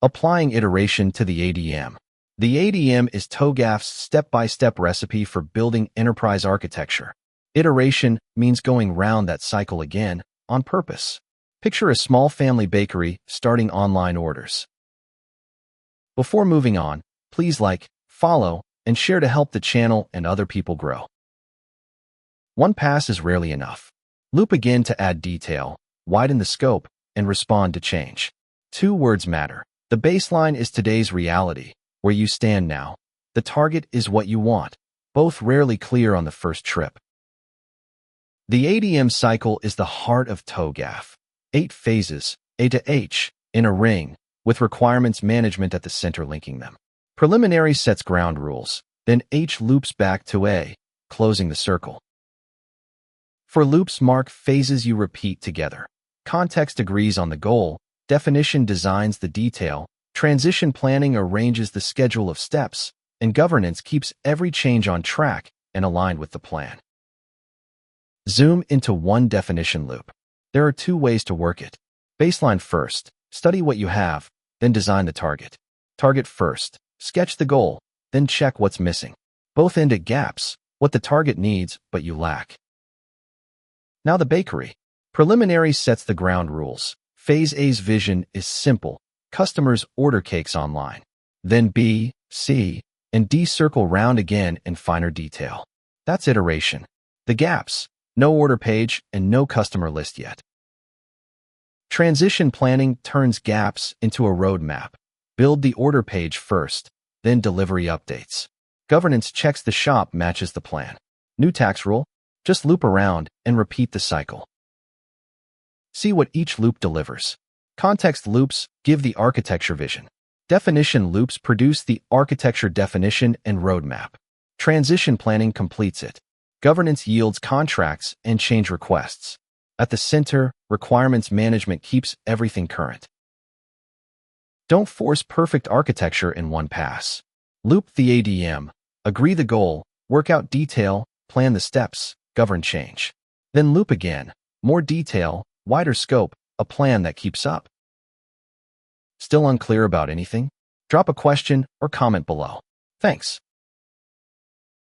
Applying iteration to the ADM. The ADM is TOGAF's step-by-step recipe for building enterprise architecture. Iteration means going round that cycle again, on purpose. Picture a small family bakery starting online orders. Before moving on, please like, follow, and share to help the channel and other people grow. One pass is rarely enough. Loop again to add detail, widen the scope, and respond to change. 2 words matter. The baseline is today's reality, where you stand now. The target is what you want, both rarely clear on the first trip. The ADM cycle is the heart of TOGAF. 8 phases, A to H, in a ring, with requirements management at the center linking them. Preliminary sets ground rules, then H loops back to A, closing the circle. For loops mark phases you repeat together. Context agrees on the goal, definition designs the detail, transition planning arranges the schedule of steps, and governance keeps every change on track and aligned with the plan. Zoom into one definition loop. There are 2 ways to work it. Baseline first, study what you have, then design the target. Target first, sketch the goal, then check what's missing. Both end at gaps, what the target needs but you lack. Now the bakery. Preliminary sets the ground rules. Phase A's vision is simple. Customers order cakes online. Then B, C, and D circle round again in finer detail. That's iteration. The gaps. No order page and no customer list yet. Transition planning turns gaps into a roadmap. Build the order page first, then delivery updates. Governance checks the shop matches the plan. New tax rule? Just loop around and repeat the cycle. See what each loop delivers. Context loops give the architecture vision. Definition loops produce the architecture definition and roadmap. Transition planning completes it. Governance yields contracts and change requests. At the center, requirements management keeps everything current. Don't force perfect architecture in one pass. Loop the ADM, agree the goal, work out detail, plan the steps, govern change. Then loop again, more detail, wider scope, a plan that keeps up. Still unclear about anything? Drop a question or comment below. Thanks.